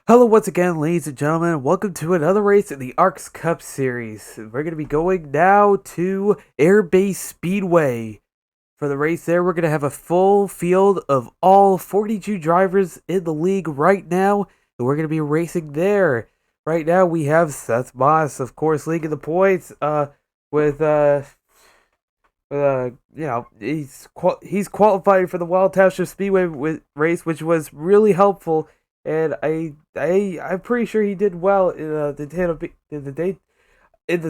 Hello once again, ladies and gentlemen. Welcome to another race in the ARCS Cup series. We're going to be going now to Airbase Speedway. For the race there, we're going to have a full field of all 42 drivers in the league right now, and we're going to be racing there. Right now, we have Seth Moss, of course, leading the points. With he's qualifying for the Wild Township Speedway race, which was really helpful. And I'm pretty sure he did well in the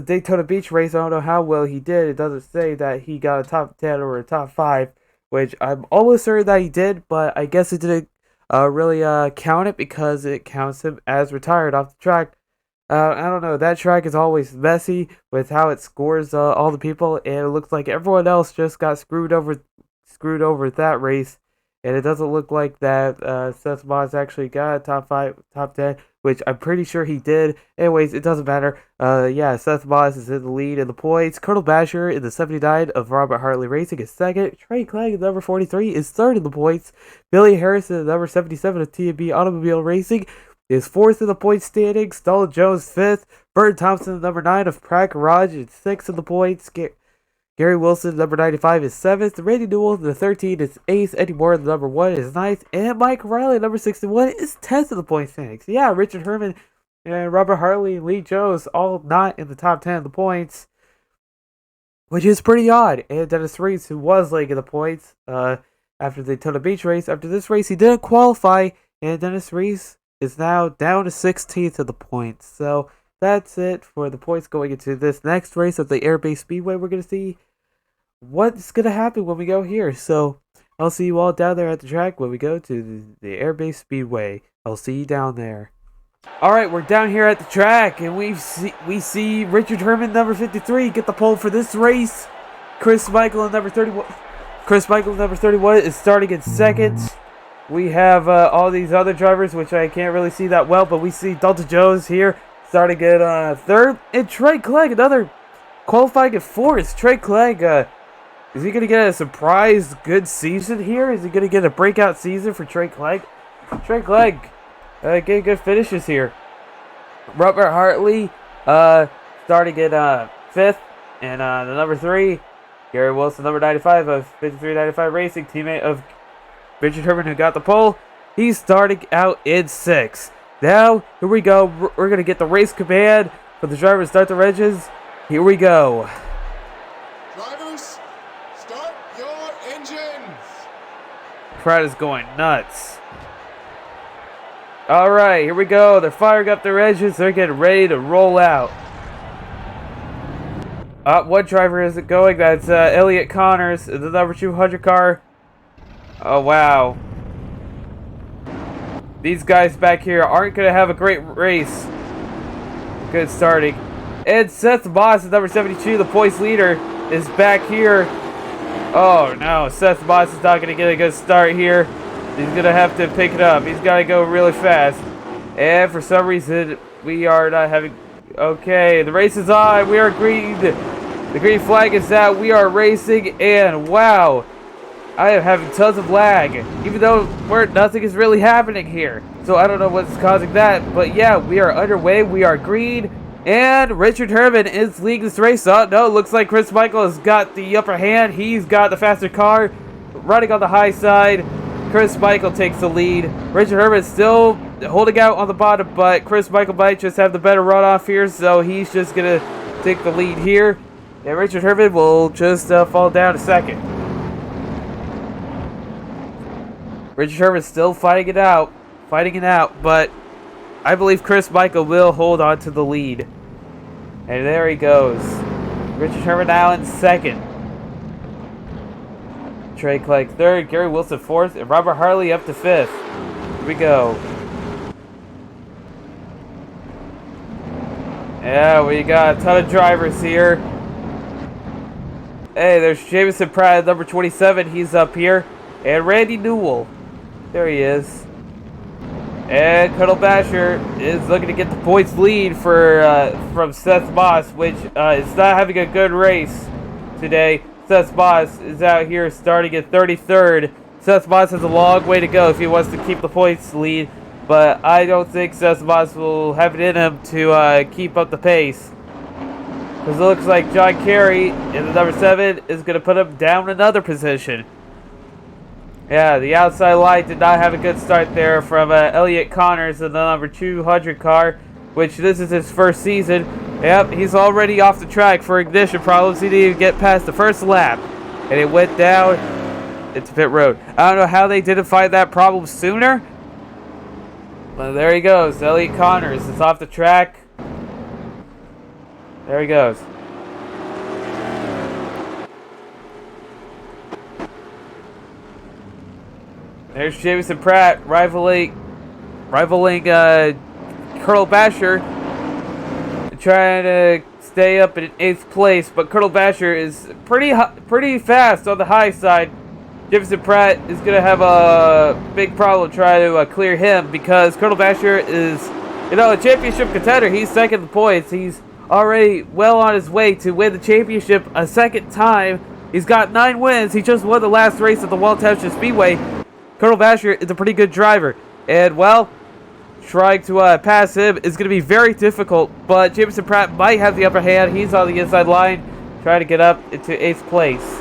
Daytona Beach race. I don't know how well he did. It doesn't say that he got a top 10 or a top 5, which I'm almost certain that he did, but I guess it didn't really count it because it counts him as retired off the track. I don't know. That track is always messy with how it scores all the people, and it looks like everyone else just got screwed over that race. And it doesn't look like that Seth Moss actually got a top 5, top 10, which I'm pretty sure he did. Anyways, it doesn't matter. Yeah, Seth Moss is in the lead in the points. Colonel Basher in the 79 of Robert Hartley Racing is second. Trey Clegg in the number 43 is third in the points. Billy Harrison in the number 77 of T&B Automobile Racing is fourth in the points standings. Dalton Jones fifth. Burton Thompson, the number 9 of Pratt Garage, is sixth in the points. Gary Wilson, number 95, is 7th. Randy Newell, the 13, is 8th. Eddie Moore, the number 1, is 9th. And Mike Riley, number 61, is 10th in the points standings. Yeah, Richard Herman and Robert Hartley and Lee Jones all not in the top 10 of the points, which is pretty odd. And Dennis Reese, who was leading the points after the Daytona Beach race, after this race, he didn't qualify. And Dennis Reese is now down to 16th of the points. So that's it for the points going into this next race of the Airbase Speedway. We're going to see what's going to happen when we go here. So I'll see you all down there at the track when we go to the Airbase Speedway. I'll see you down there. Alright, we're down here at the track, and we see Richard Herman, number 53, get the pole for this race. Chris Michael, number 31, is starting in second. We have all these other drivers, which I can't really see that well, but we see Dalton Jones here starting at third, and Trey Clegg, another qualifying at fourth. Trey Clegg, is he going to get a surprise good season here? Is he going to get a breakout season for Trey Clegg? Trey Clegg, getting good finishes here. Robert Hartley, starting at fifth, and the number 3, Gary Wilson, number 95 of 5395 Racing, teammate of Richard Herman, who got the pole. He's starting out in 6th. Now, here we go. We're going to get the race command for the drivers to start the wedges. Here we go. Drivers, start your engines. Pratt is going nuts. Alright, here we go. They're firing up their engines. They're getting ready to roll out. What driver is it going? That's Elliot Connors, the number 200 car. Oh, wow. These guys back here aren't going to have a great race. Good starting. And Seth Moss, number 72, the points leader, is back here. Oh, no. Seth Moss is not going to get a good start here. He's going to have to pick it up. He's got to go really fast. And for some reason, we are not having... Okay, the race is on. We are green. The green flag is out. We are racing. And wow, I am having tons of lag. Even though nothing is really happening here. So I don't know what's causing that. But yeah, we are underway. We are green. And Richard Herman is leading this race. Oh, no, looks like Chris Michael has got the upper hand. He's got the faster car, running on the high side. Chris Michael takes the lead. Richard Herman is still holding out on the bottom, but Chris Michael might just have the better runoff here, so he's just going to take the lead here. And Richard Herman will just fall down to second. Richard Herman still fighting it out, but I believe Chris Michael will hold on to the lead. And there he goes. Richard Herman now in second. Trey Clegg third, Gary Wilson fourth, and Robert Hartley up to fifth. Here we go. Yeah, we got a ton of drivers here. Hey, there's Jamison Pratt, number 27. He's up here. And Randy Newell. There he is. And Colonel Basher is looking to get the points lead from Seth Moss, which is not having a good race today. Seth Moss is out here starting at 33rd. Seth Moss has a long way to go if he wants to keep the points lead. but I don't think Seth Moss will have it in him to keep up the pace. Because it looks like John Kerry in the number 7 is going to put him down another position. Yeah, the outside line did not have a good start there from Elliott Connors in the number 200 car, which this is his first season. Yep, he's already off the track for ignition problems. He didn't even get past the first lap, and it went down into pit road. I don't know how they didn't find that problem sooner. Well, there he goes. Elliott Connors is off the track. There he goes. There's Jamison Pratt rivaling Colonel Basher, trying to stay up in 8th place, but Colonel Basher is pretty fast on the high side. Jamison Pratt is going to have a big problem trying to clear him because Colonel Basher is, a championship contender. He's second in points. He's already well on his way to win the championship a second time. He's got 9 wins. He just won the last race at the World Township Speedway. Colonel Basher is a pretty good driver. And, well, trying to pass him is going to be very difficult. But Jamison Pratt might have the upper hand. He's on the inside line, trying to get up into 8th place.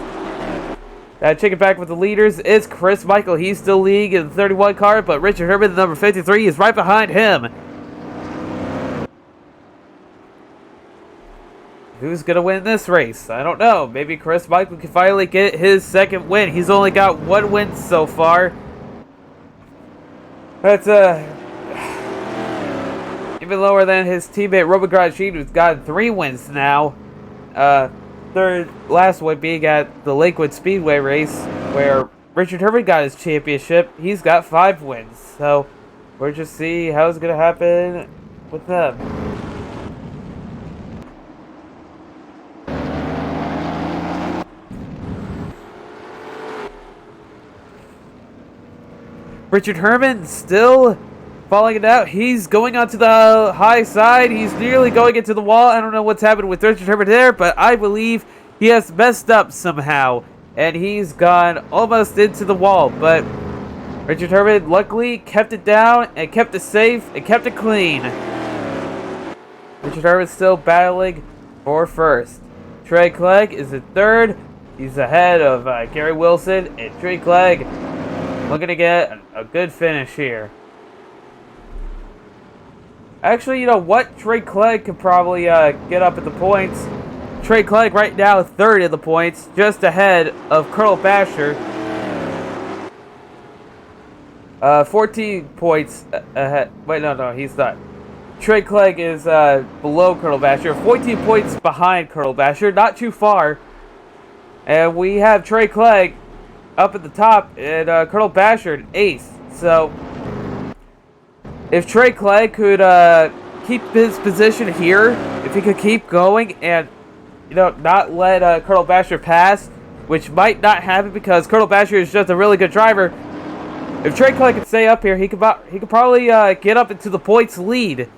Checking back with the leaders is Chris Michael. He's still leading in the 31 car, but Richard Herman, the number 53, is right behind him. Who's going to win this race? I don't know. Maybe Chris Michael can finally get his second win. He's only got 1 win so far. That's even lower than his teammate Roman Grosjean, who's got 3 wins now. Third last one being at the Lakewood Speedway race, where Richard Herman got his championship. He's got 5 wins. So we'll just see how it's going to happen with them. Richard Herman still falling it out. He's going onto the high side. He's nearly going into the wall. I don't know what's happened with Richard Herman there, but I believe he has messed up somehow. And he's gone almost into the wall. But Richard Herman luckily kept it down and kept it safe and kept it clean. Richard Herman still battling for first. Trey Clegg is in third. He's ahead of Gary Wilson, and Trey Clegg looking to get a good finish here. Actually, you know what? Trey Clegg could probably get up at the points. Trey Clegg right now 3rd in the points, just ahead of Colonel Basher. 14 points ahead. Wait, no, he's not. Trey Clegg is below Colonel Basher. 14 points behind Colonel Basher. Not too far. And we have Trey Clegg up at the top and Colonel Basher in 8th. So if Trey Clegg could keep his position here, if he could keep going and not let Colonel Basher pass, which might not happen because Colonel Basher is just a really good driver. If Trey Clegg could stay up here, he could probably get up into the points lead.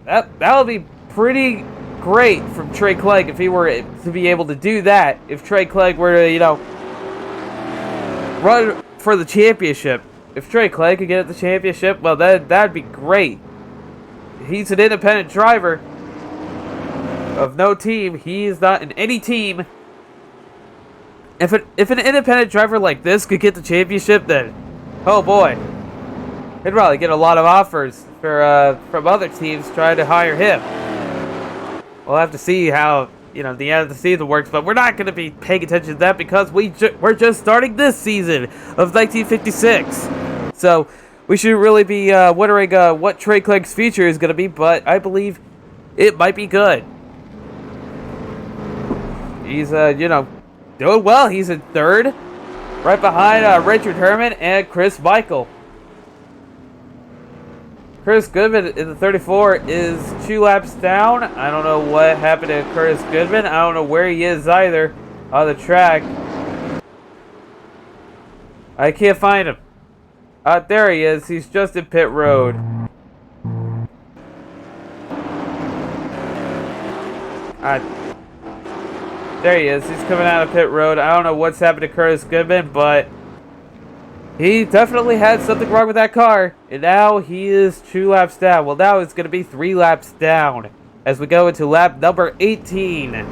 That would be pretty great from Trey Clegg if he were to be able to do that. If Trey Clegg were to, run for the championship. If Trey Clegg could get at the championship, well, that'd be great. He's an independent driver of no team. He is not in any team. If an independent driver like this could get the championship, then, oh boy, he'd probably get a lot of offers from other teams trying to hire him. We'll have to see how, the end of the season works, but we're not going to be paying attention to that because we're just starting this season of 1956. So we should really be wondering what Trey Clegg's future is going to be, but I believe it might be good. He's, doing well. He's in 3rd, right behind Richard Herman and Chris Michael. Chris Goodman in the 34 is 2 laps down. I don't know what happened to Curtis Goodman. I don't know where he is either on the track. I can't find him. There he is. He's just in pit road. There he is. He's coming out of pit road. I don't know what's happened to Curtis Goodman, but He definitely had something wrong with that car, and now he is 2 laps down. Well, now it's going to be 3 laps down as we go into lap number 18.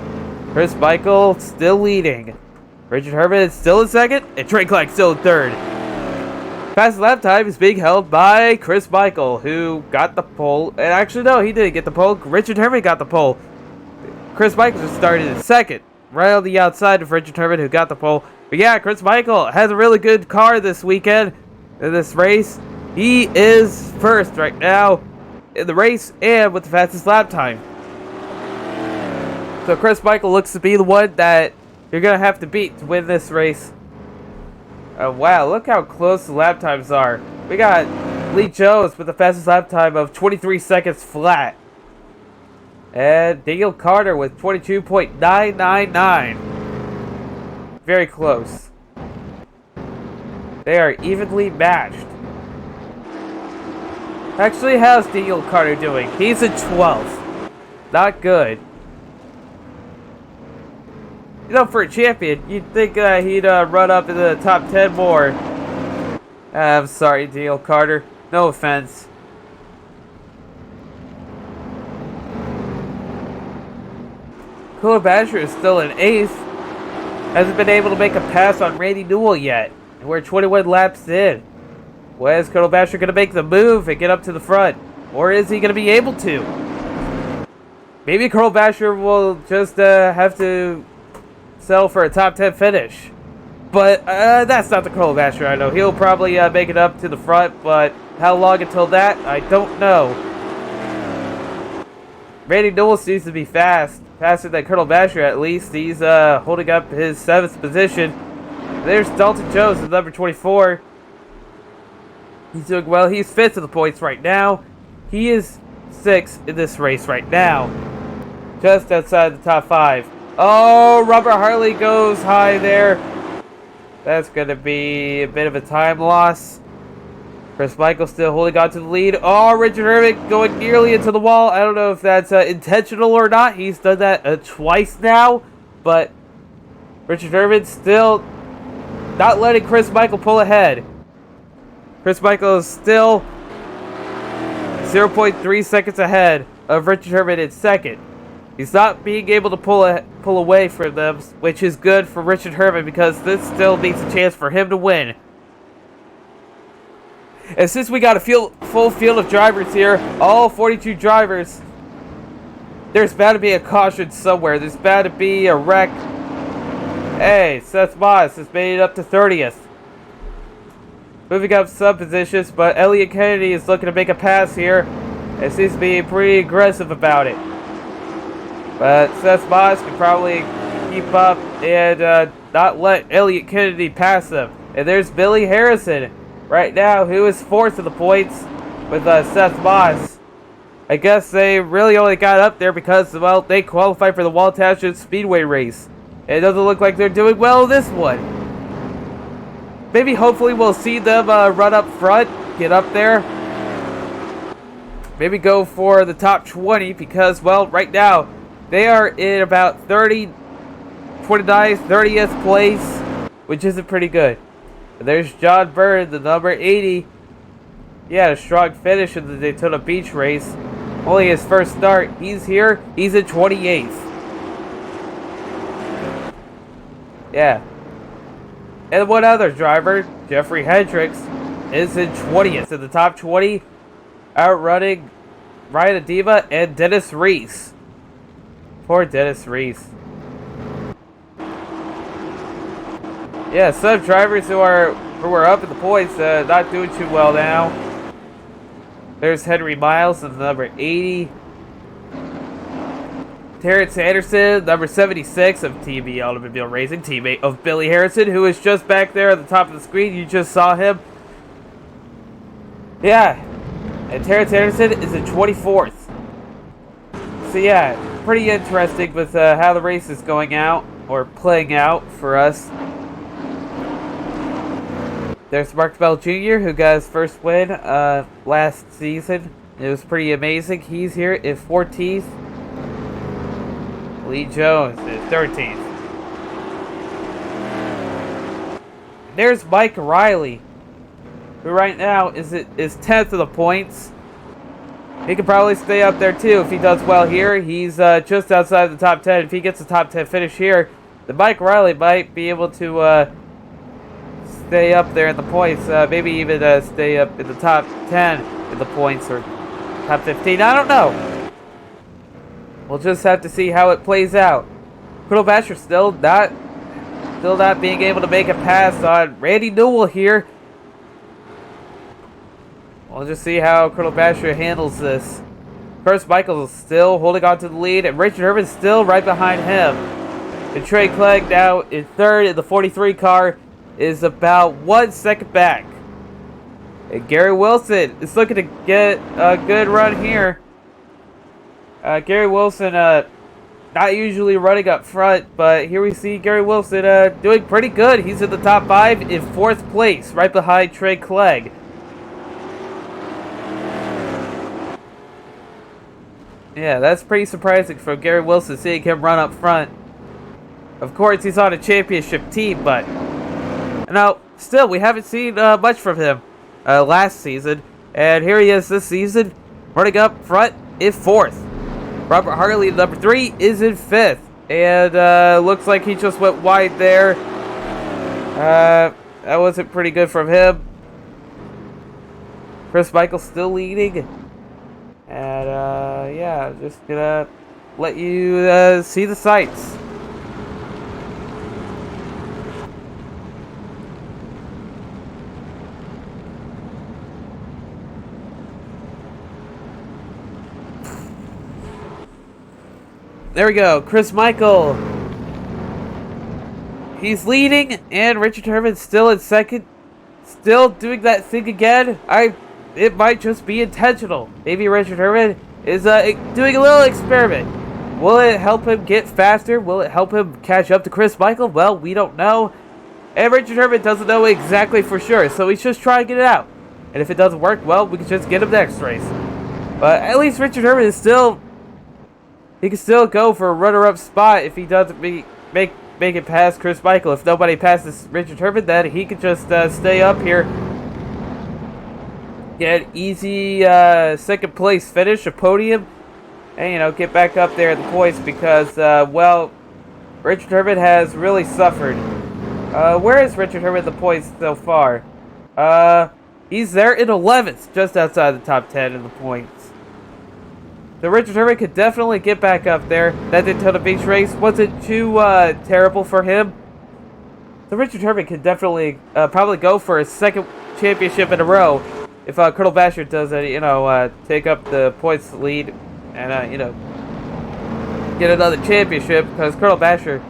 Chris Michael still leading. Richard Herman is still in second, and Trey Clark still in third. Fastest lap time is being held by Chris Michael, who got the pole. And actually, no, he didn't get the pole. Richard Herman got the pole. Chris Michael just started in second, right on the outside of Richard Herman, who got the pole. But yeah, Chris Michael has a really good car this weekend in this race. He is first right now in the race and with the fastest lap time. So Chris Michael looks to be the one that you're going to have to beat to win this race. Wow, look how close the lap times are. We got Lee Jones with the fastest lap time of 23 seconds flat. And Daniel Carter with 22.999. Very close. They are evenly matched. Actually, how's Daniel Carter doing? He's in 12th. Not good. You know, for a champion, you'd think he'd run up in the top 10 more. I'm sorry, Daniel Carter. No offense. Cooler Basher is still in 8th. Hasn't been able to make a pass on Randy Newell yet. And we're 21 laps in. Well, is Cooler Basher going to make the move and get up to the front? Or is he going to be able to? Maybe Cooler Basher will just have to settle for a top 10 finish. But that's not the Cooler Basher I know. He'll probably make it up to the front, but how long until that? I don't know. Randy Newell seems to be fast. Faster than Colonel Basher, at least. He's holding up his 7th position. There's Dalton Jones at number 24. He's doing well. He's 5th in the points right now. He is 6th in this race right now. Just outside the top 5. Oh, Robert Harley goes high there. That's going to be a bit of a time loss. Chris Michael still holding on to the lead. Oh, Richard Herman going nearly into the wall. I don't know if that's intentional or not. He's done that twice now. But Richard Herman still not letting Chris Michael pull ahead. Chris Michael is still 0.3 seconds ahead of Richard Herman in second. He's not being able to pull away from them, which is good for Richard Herman because this still needs a chance for him to win. And since we got a full field of drivers here, all 42 drivers, there's bound to be a caution somewhere. There's bound to be a wreck. Hey, Seth Moss has made it up to 30th. Moving up some positions, but Elliott Kennedy is looking to make a pass here. And seems to be pretty aggressive about it. But Seth Moss can probably keep up and not let Elliott Kennedy pass them. And there's Billy Harrison right now, who is 4th in the points with Seth Moss. I guess they really only got up there because, well, they qualified for the Wall Township Speedway race. And it doesn't look like they're doing well in this one. Maybe, hopefully, we'll see them run up front, get up there. Maybe go for the top 20 because, well, right now, they are in about 29th, 30th place, which isn't pretty good. There's John Byrne, the number 80. He had a strong finish in the Daytona Beach race. Only his first start. He's here. He's in 28th. Yeah. And one other driver, Jeffrey Hendricks, is in 20th. In the top 20, outrunning Ryan Adema and Dennis Reese. Poor Dennis Reese. Yeah, some drivers who are up in the points, not doing too well now. There's Henry Miles, the number 80. Terrence Anderson, number 76 of TB Automobile Racing, teammate of Billy Harrison, who is just back there at the top of the screen. You just saw him. Yeah, and Terrence Anderson is in 24th. So yeah, pretty interesting with how the race is going out, or playing out for us. There's Mark Bell Jr., who got his first win last season. It was pretty amazing. He's here in 14th. Lee Jones is 13th. There's Mike Riley, who right now is 10th of the points. He could probably stay up there too if he does well here. He's just outside the top 10. If he gets a top 10 finish here, then Mike Riley might be able to stay up there in the points. Maybe even stay up in the top 10 in the points or top 15. I don't know. We'll just have to see how it plays out. Colonel Basher still not being able to make a pass on Randy Newell here. We'll just see how Colonel Basher handles this. Chris Michaels still holding on to the lead, and Richard Herman still right behind him. And Trey Clegg now in third in the 43 car is about 1 second back. And Gary Wilson is looking to get a good run here. Gary Wilson not usually running up front, but here we see Gary Wilson doing pretty good. He's in the top 5 in 4th place, right behind Trey Clegg. Yeah, that's pretty surprising for Gary Wilson, seeing him run up front. Of course, he's on a championship team, but now still, we haven't seen much from him last season. And here he is this season, running up front in 4th. Robert Harley, number 3, is in 5th. And looks like he just went wide there. That wasn't pretty good from him. Chris Michaels still leading. And yeah, just gonna let you see the sights. There we go, Chris Michael. He's leading, and Richard Herman's still in second. Still doing that thing again. It might just be intentional. Maybe Richard Herman is doing a little experiment. Will it help him get faster? Will it help him catch up to Chris Michael? Well, we don't know. And Richard Herman doesn't know exactly for sure, so he's just trying to get it out. And if it doesn't work, well, we can just get him next race. But at least Richard Herman is still... He can still go for a runner-up spot if he doesn't make it past Chris Michael. If nobody passes Richard Herman, then he can just stay up here. Get an easy second place finish, a podium, and, you know, get back up there in the points because, well, Richard Herman has really suffered. Where is Richard Herman in the points so far? He's there in 11th, just outside the top 10 in the points. So Richard Herman could definitely get back up there. That Daytona Beach race wasn't too terrible for him. So Richard Herman could definitely probably go for his second championship in a row. If Colonel Basher does, you know, take up the points lead and, you know, get another championship, because Colonel Basher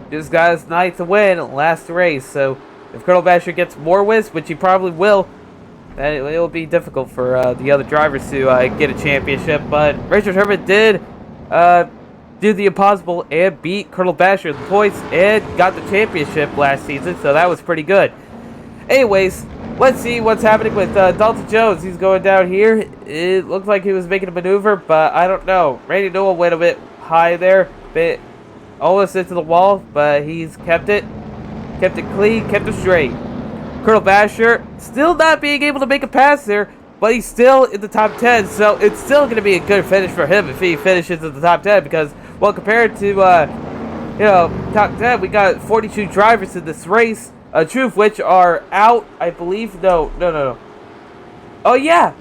just got his 9th win last race. So if Colonel Basher gets more wins, which he probably will, then it will be difficult for the other drivers to get a championship. But Richard Herman did do the impossible and beat Colonel Basher in the points and got the championship last season, so that was pretty good. Anyways, let's see what's happening with Dalton Jones. He's going down here. It looks like he was making a maneuver, but I don't know. Randy Newell went a bit high there, bit almost into the wall, but he's kept it clean, kept it straight. Colonel Basher still not being able to make a pass there, but he's still in the top 10, so it's still going to be a good finish for him if he finishes in the top 10, because, well, compared to, you know, top 10, we got 42 drivers in this race. Two of which are out, I believe. No. Oh, yeah.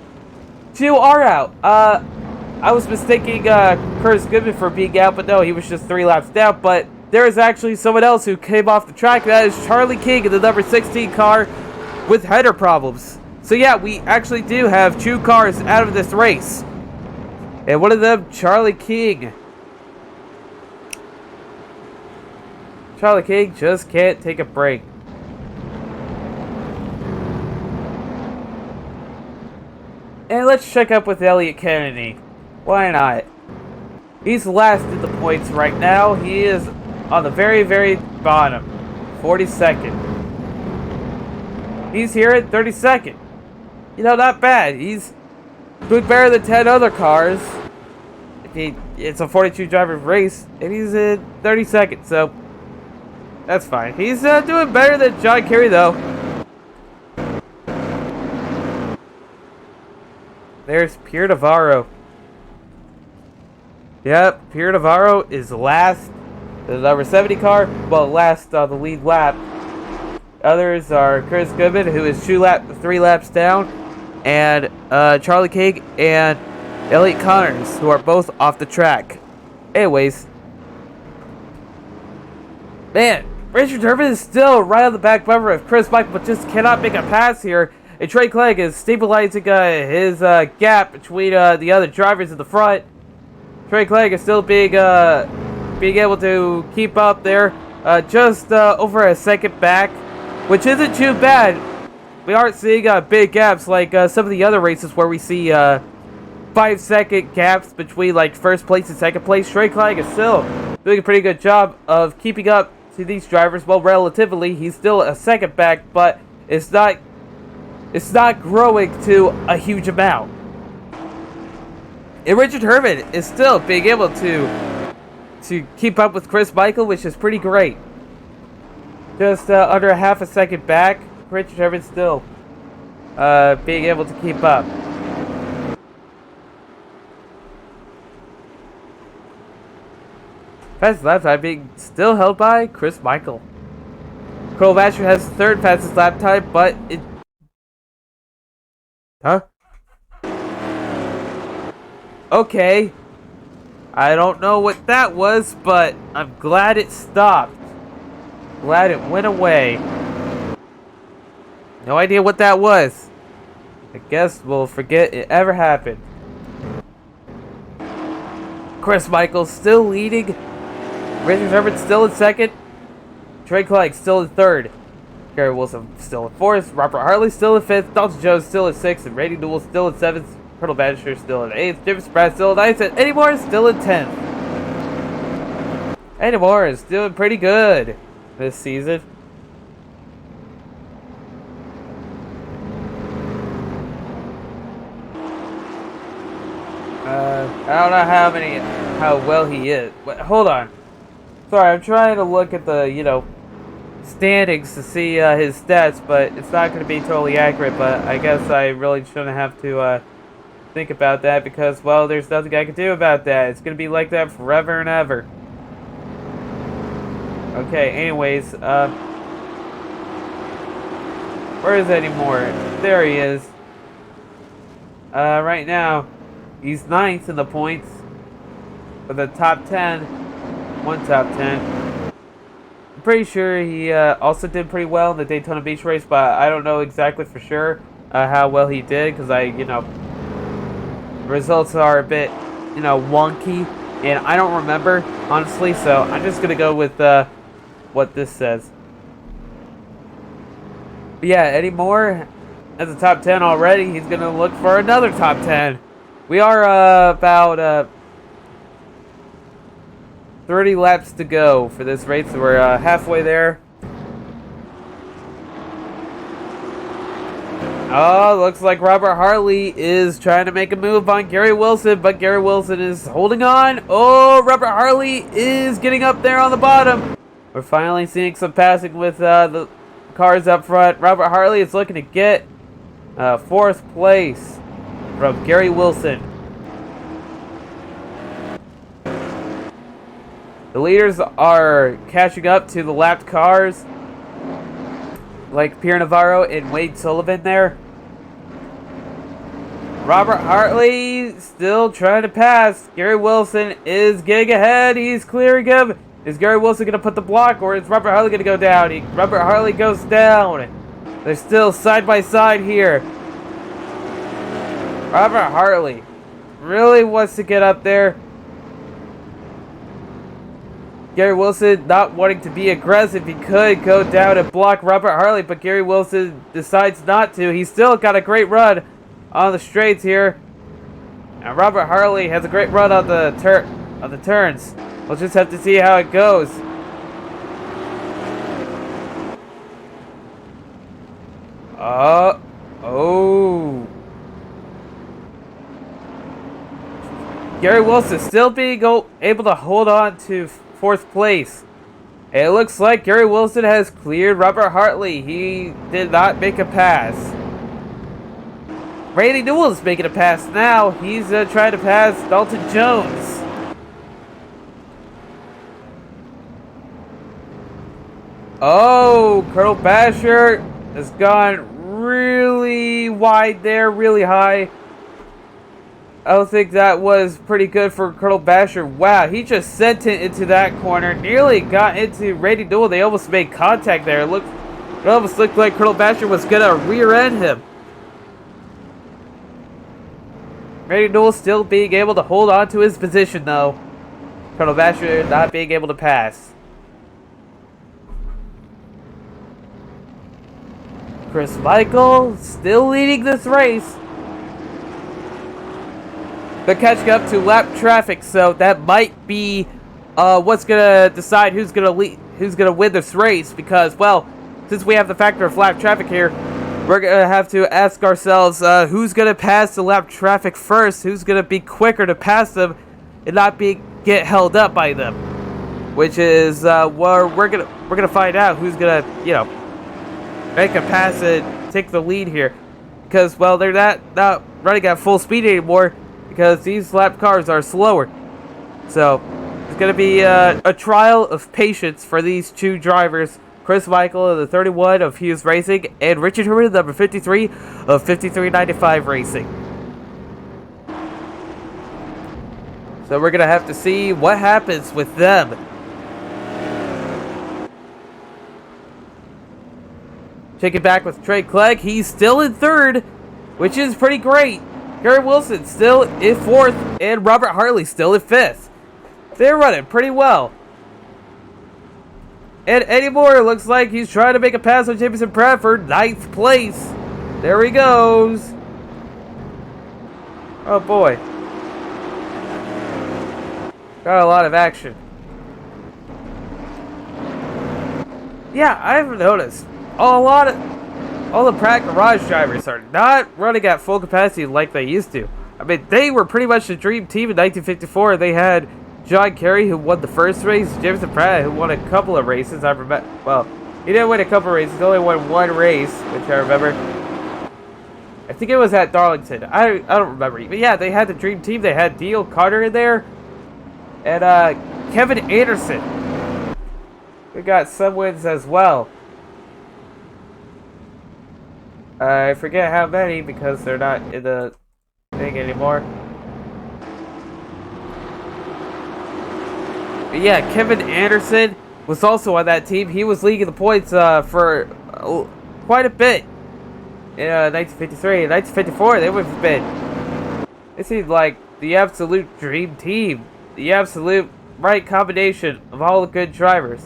2 are out. I was mistaking Curtis Goodman for being out, but no, he was just 3 laps down. But there is actually someone else who came off the track. That is Charlie King in the number 16 car with header problems. So, yeah, we actually do have 2 cars out of this race. And one of them, Charlie King. Charlie King just can't take a break. And let's check up with Elliott Kennedy. Why not? He's last in the points right now. He is on the very, very bottom. 42nd. He's here at 32nd. You know, not bad. He's doing better than 10 other cars. It's a 42 driver race, and he's in 32nd, so that's fine. He's doing better than John Kerry, though. there's Pierre Navarro. Yep, Pierre Navarro is last. The number 70 car, well, last on the lead lap. Others are Chris Goodman, who is 3 laps down, and Charlie King and Elliot Connors, who are both off the track. Anyways, man, Richard Durbin is still right on the back bumper of Chris Michael, but just cannot make a pass here. And Trey Clegg is stabilizing his gap between the other drivers in the front. Trey Clegg is still being able to keep up there, just over a second back, which isn't too bad. We aren't seeing big gaps like some of the other races where we see 5-second gaps between like first place and second place. Trey Clegg is still doing a pretty good job of keeping up to these drivers. Well, relatively, he's still a second back, but it's not growing to a huge amount. And Richard Herman is still being able to keep up with Chris Michael, which is pretty great. Just under a half a second back, Richard Herman still being able to keep up. Fastest lap time being still held by Chris Michael. Cole Vasher has the third fastest lap time, but it... Huh? Okay. I don't know what that was, but I'm glad it stopped. Glad it went away. No idea what that was. I guess we'll forget it ever happened. Chris Michael still leading. Richard Herman still in second. Trey Clegg still in third. Gary Wilson still in fourth. Robert Hartley still in fifth. Dalton Jones still in sixth. And Randy Newell still in seventh. Colonel Bannister still in 8th, Jim Spratt still in 9th, and Eddie Moore is still in 10th. Eddie Moore is doing pretty good this season. I don't know how well he is. But hold on. Sorry, I'm trying to look at the, standings to see his stats, but it's not going to be totally accurate, but I guess I really shouldn't have to, think about that because, well, there's nothing I can do about that. It's gonna be like that forever and ever. Okay, anyways, where is Eddie Moore? There he is. Right now, he's 9th in the points for the top 10. One top 10. I'm pretty sure he also did pretty well in the Daytona Beach race, but I don't know exactly for sure how well he did because results are a bit, wonky, and I don't remember, honestly, so I'm just going to go with what this says. But yeah, Eddie Moore has a top 10 already. He's going to look for another top 10. We are about 30 laps to go for this race, so we're halfway there. Oh, looks like Robert Hartley is trying to make a move on Gary Wilson, but Gary Wilson is holding on. Oh, Robert Hartley is getting up there on the bottom. We're finally seeing some passing with the cars up front. Robert Hartley is looking to get 4th place from Gary Wilson. The leaders are catching up to the lapped cars, like Pierre Navarro and Wade Sullivan there. Robert Hartley still trying to pass. Gary Wilson is getting ahead. He's clearing him. Is Gary Wilson going to put the block, or is Robert Hartley going to go down? Robert Hartley goes down. They're still side by side here. Robert Hartley really wants to get up there. Gary Wilson not wanting to be aggressive. He could go down and block Robert Hartley, but Gary Wilson decides not to. He's still got a great run on the straights here. And Robert Hartley has a great run on the turns. We'll just have to see how it goes. Oh. Gary Wilson still being able to hold on to 4th place. It looks like Gary Wilson has cleared Robert Hartley. He did not make a pass. Randy Newell is making a pass now. He's trying to pass Dalton Jones. Oh, Colonel Basher has gone really wide there, really high. I don't think that was pretty good for Colonel Basher. Wow, he just sent it into that corner. Nearly got into Randy Newell. They almost made contact there. It almost looked like Colonel Basher was going to rear end him. Randy Newell still being able to hold on to his position, though. Colonel Basher not being able to pass. Chris Michael still leading this race. They're catching up to lap traffic, so that might be what's gonna decide who's gonna win this race. Because, well, since we have the factor of lap traffic here, we're gonna have to ask ourselves who's gonna pass the lap traffic first, who's gonna be quicker to pass them and not get held up by them. Which is where we're gonna find out who's gonna make a pass and take the lead here. Because, well, they're not running at full speed anymore, because these lap cars are slower. So it's going to be a trial of patience for these two drivers. Chris Michael, the 31 of Hughes Racing, and Richard Herman, number 53 of 5395 Racing. So we're going to have to see what happens with them. Check it back with Trey Clegg. He's still in third, which is pretty great. Gary Wilson still in fourth, and Robert Hartley still in fifth. They're running pretty well. And Eddie Moore looks like he's trying to make a pass on Jameson Pratt for ninth place. There he goes. Oh boy. Got a lot of action. Yeah, I've noticed all the Pratt garage drivers are not running at full capacity like they used to. I mean, they were pretty much the dream team in 1954. They had John Kerry, who won the first race, Jameson Pratt, who won a couple of races. I remember, well, he didn't win a couple of races. He only won one race, which I remember. I think it was at Darlington. I don't remember. But yeah, they had the dream team. They had Dale Carter in there. And Kevin Anderson. We got some wins as well. I forget how many because they're not in the thing anymore. But yeah, Kevin Anderson was also on that team. He was leading the points for quite a bit in 1953. In 1954, they would have been. It seemed like the absolute dream team. The absolute right combination of all the good drivers.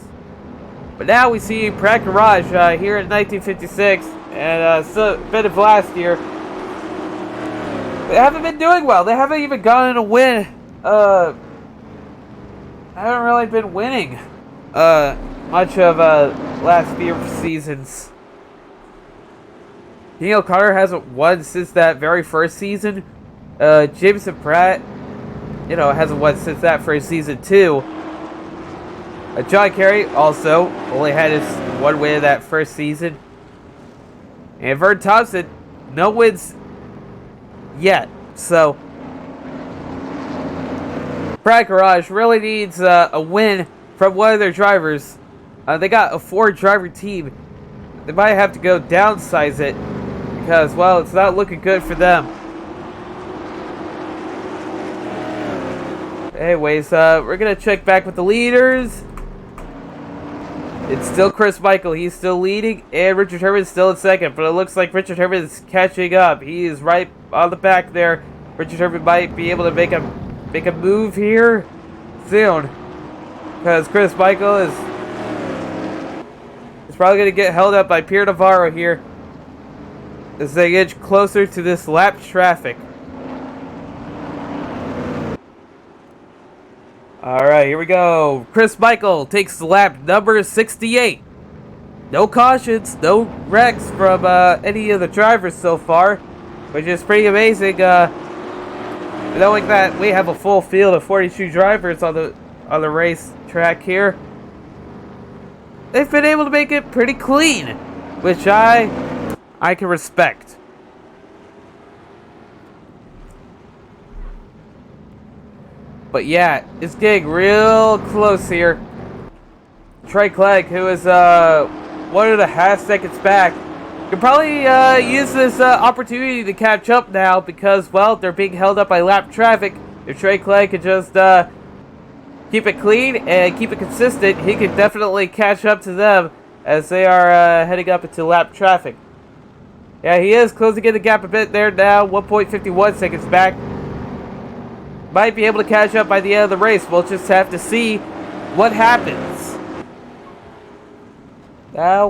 But now we see Pratt Garage here in 1956. And so a bit of last year. They haven't been doing well. They haven't even gotten a win. Haven't really been winning much of last few seasons. Daniel Carter hasn't won since that very first season. Jameson Pratt, hasn't won since that first season too. John Kerry also only had his one win that first season. And Vern Thompson, no wins yet. So, Pratt Garage really needs a win from one of their drivers. They got a 4-driver team. They might have to go downsize it because, well, it's not looking good for them. Anyways, we're going to check back with the leaders. It's still Chris Michael. He's still leading, and Richard Herman's still in second. But it looks like Richard Herman is catching up. He is right on the back there. Richard Herman might be able to make a move here soon, because Chris Michael is probably going to get held up by Pierre Navarro here as they get closer to this lap traffic. Alright, here we go. Chris Michael takes lap number 68. No cautions, no wrecks from any of the drivers so far, which is pretty amazing. Knowing that we have a full field of 42 drivers on the race track here, they've been able to make it pretty clean, which I can respect. But yeah, it's getting real close here. Trey Clegg, who is 1.5 seconds back, could probably use this opportunity to catch up now because, well, they're being held up by lap traffic. If Trey Clegg could just keep it clean and keep it consistent, he could definitely catch up to them as they are heading up into lap traffic. Yeah, he is closing in the gap a bit there now, 1.51 seconds back. Might be able to catch up by the end of the race. We'll just have to see what happens. Now,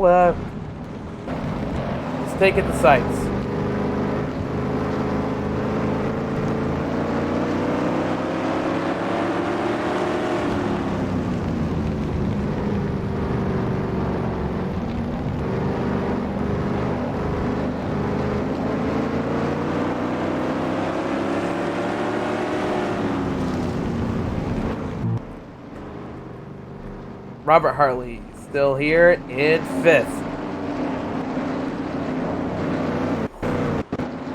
let's take it to sights. Robert Hartley still here in 5th.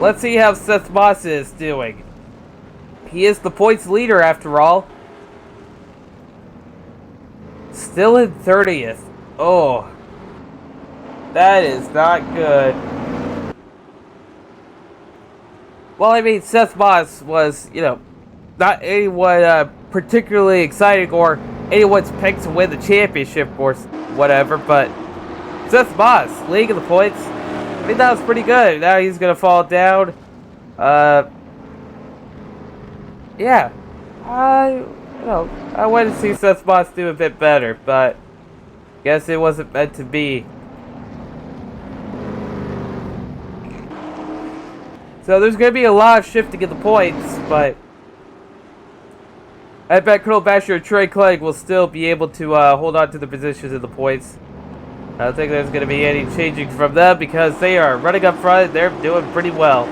Let's see how Seth Moss is doing. He is the points leader after all. Still in 30th. Oh, that is not good. Well, I mean, Seth Moss was, not anyone particularly exciting or anyone's picked to win the championship or whatever, but Seth Moss leading the points. I mean, that was pretty good. Now he's gonna fall down. Yeah, I wanted to see Seth Moss do a bit better, but guess it wasn't meant to be. So there's gonna be a lot of shifting in the points, but I bet Colonel Basher and Trey Clegg will still be able to hold on to the positions in the points. I don't think there's going to be any changing from them because they are running up front. They're doing pretty well.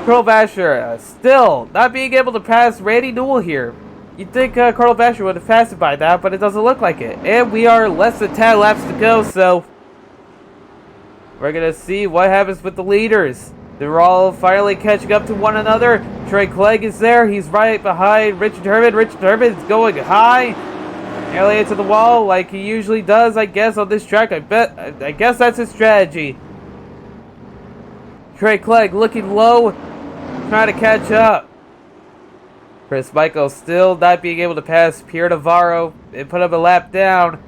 Colonel Basher still not being able to pass Randy Newell here. You'd think Colonel Basher would have passed it by now, but it doesn't look like it. And we are less than 10 laps to go, so we're going to see what happens with the leaders. They're all finally catching up to one another. Trey Clegg is there. He's right behind Richard Herman. Richard Herman's going high. Nearly into the wall like he usually does, I guess, on this track. I guess that's his strategy. Trey Clegg looking low, trying to catch up. Chris Michael still not being able to pass Pierre Navarro and put up a lap down.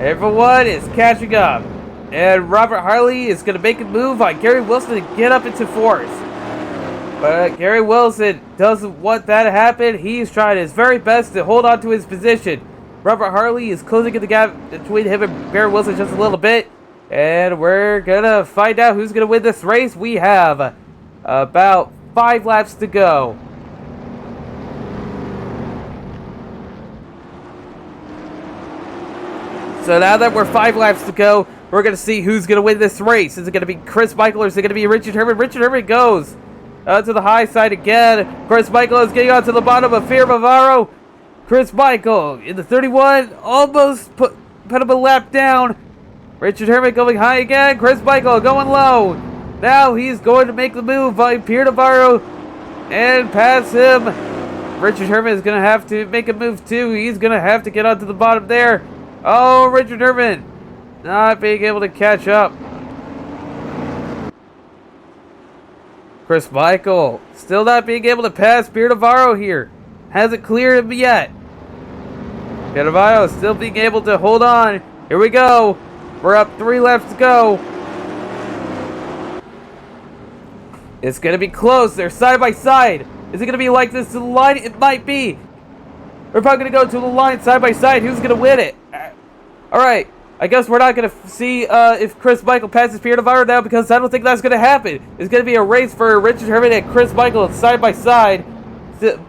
Everyone is catching up. And Robert Hartley is going to make a move on Gary Wilson to get up into 4th. But Gary Wilson doesn't want that to happen. He's trying his very best to hold on to his position. Robert Hartley is closing in the gap between him and Gary Wilson just a little bit. And we're going to find out who's going to win this race. We have about 5 laps to go. So now that we're 5 laps to go, we're going to see who's going to win this race. Is it going to be Chris Michael or is it going to be Richard Herman? Richard Herman goes to the high side again. Chris Michael is getting onto the bottom of Pierre Navarro. Chris Michael in the 31 almost put him a lap down. Richard Herman going high again. Chris Michael going low. Now he's going to make the move by Pierre Navarro and pass him. Richard Herman is going to have to make a move too. He's going to have to get onto the bottom there. Oh, Richard Herman not being able to catch up. Chris Michael still not being able to pass Pierre Navarro here. Hasn't cleared him yet. Pierre Navarro still being able to hold on. Here we go. We're up 3 laps to go. It's going to be close. They're side by side. Is it going to be like this to the line? It might be. We're probably going to go to the line side by side. Who's going to win it? Alright. I guess we're not going to see if Chris Michael passes Pierre Navarro now because I don't think that's going to happen. It's going to be a race for Richard Herman and Chris Michael side by side.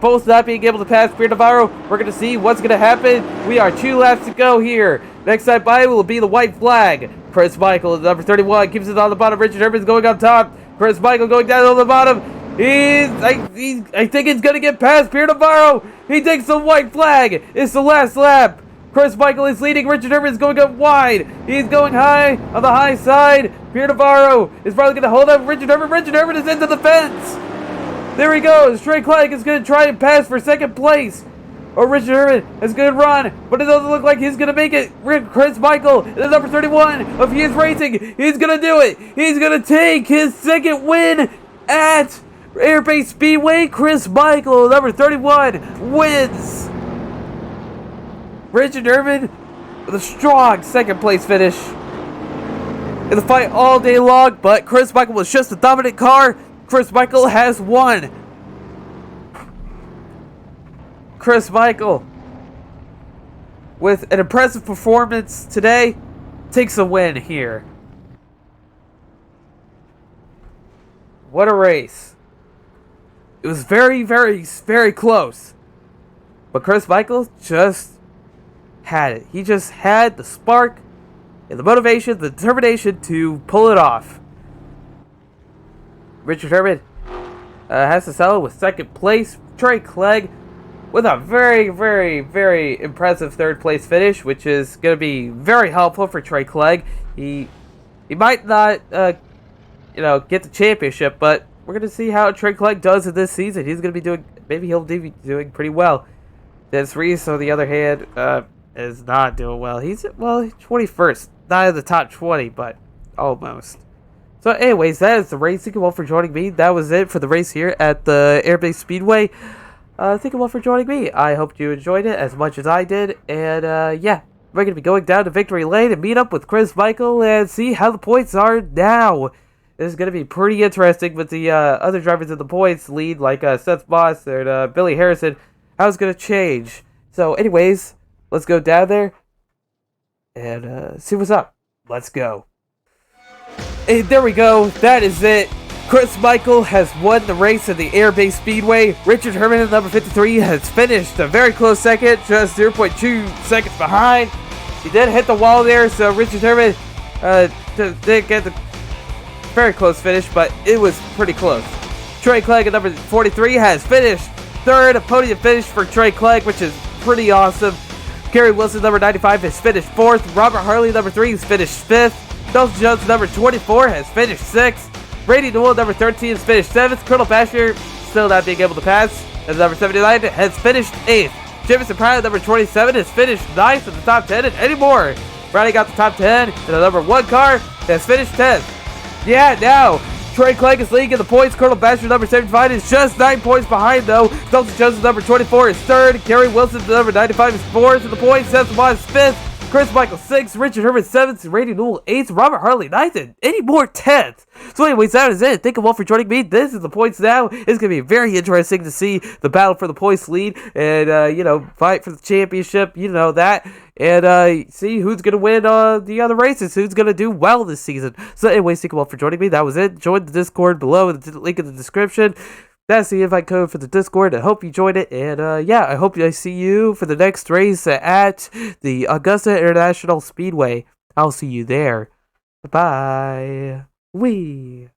Both not being able to pass Pierre Navarro. We're going to see what's going to happen. We are 2 laps to go here. Next time by will be the white flag. Chris Michael, number 31, keeps it on the bottom. Richard Herman's going on top. Chris Michael going down on the bottom. I think he's going to get past Pierre Navarro. He takes the white flag. It's the last lap. Chris Michael is leading. Richard Herman is going up wide. He's going high on the high side. Pierre Navarro is probably going to hold up Richard Herman. Richard Herman is into the fence. There he goes. Trey Clegg is going to try and pass for second place. Or Richard Herman is going to run, but it doesn't look like he's going to make it. Chris Michael is number 31 of He Is Racing. He's going to do it. He's going to take his second win at Airbase Speedway. Chris Michael, number 31, wins. Richard Herman with a strong second place finish in the fight all day long, but Chris Michael was just a dominant car. Chris Michael has won. Chris Michael, with an impressive performance today, takes a win here. What a race. It was very, very, very close. But Chris Michael just had it. He just had the spark and the motivation, the determination to pull it off. Richard Herman has to settle with second place. Trey Clegg with a very, very, very impressive third place finish, which is going to be very helpful for Trey Clegg. He might not, get the championship, but we're going to see how Trey Clegg does in this season. He's going to be doing, maybe he'll be doing pretty well. Dennis Reese, on the other hand, is not doing well. He's, 21st. Not in the top 20, but almost. So anyways, that is the race. Thank you all for joining me. That was it for the race here at the Airbase Speedway. Thank you all for joining me. I hope you enjoyed it as much as I did. And yeah, we're going to be going down to Victory Lane and meet up with Chris Michael and see how the points are now. This is going to be pretty interesting with the other drivers in the points lead, like Seth Moss and Billy Harrison. How it's going to change. So anyways, let's go down there and see what's up. Let's go. Hey, there we go. That is it. Chris Michael has won the race at the Airbase Speedway. Richard Herman at number 53 has finished a very close second, just 0.2 seconds behind. He did hit the wall there, so Richard Herman did get the very close finish, but it was pretty close. Trey Clegg at number 43 has finished third, a podium finish for Trey Clegg, which is pretty awesome. Gary Wilson, number 95, has finished 4th. Robert Harley, number 3, has finished 5th. Nelson Jones, number 24, has finished 6th. Brady Newell, number 13, has finished 7th. Colonel Basher, still not being able to pass, as number 79, has finished 8th. Jamison Pryor, number 27, has finished 9th in the top 10, and any more. Brady got the top 10, and the number 1 car has finished 10th. Yeah, now, Trey Clegg is leading in the points. Colonel Basher, number 75, is just 9 points behind, though. Nelson Jones, number 24, is 3rd. Gary Wilson, number 95, is 4th in the points. Seth Moss is 5th. Chris Michael 6th. Richard Herman 7th. Brady Newell 8th. Robert Harley 9th. And any more 10th. So anyways, that is it. Thank you all for joining me. This is the points now. It's going to be very interesting to see the battle for the points lead. And, fight for the championship. You know that. And see who's going to win the other races. Who's going to do well this season. So anyways, thank you all for joining me. That was it. Join the Discord below. The link in the description. That's the invite code for the Discord. I hope you joined it. And yeah, I hope I see you for the next race at the Augusta International Speedway. I'll see you there. Bye-bye. Wee.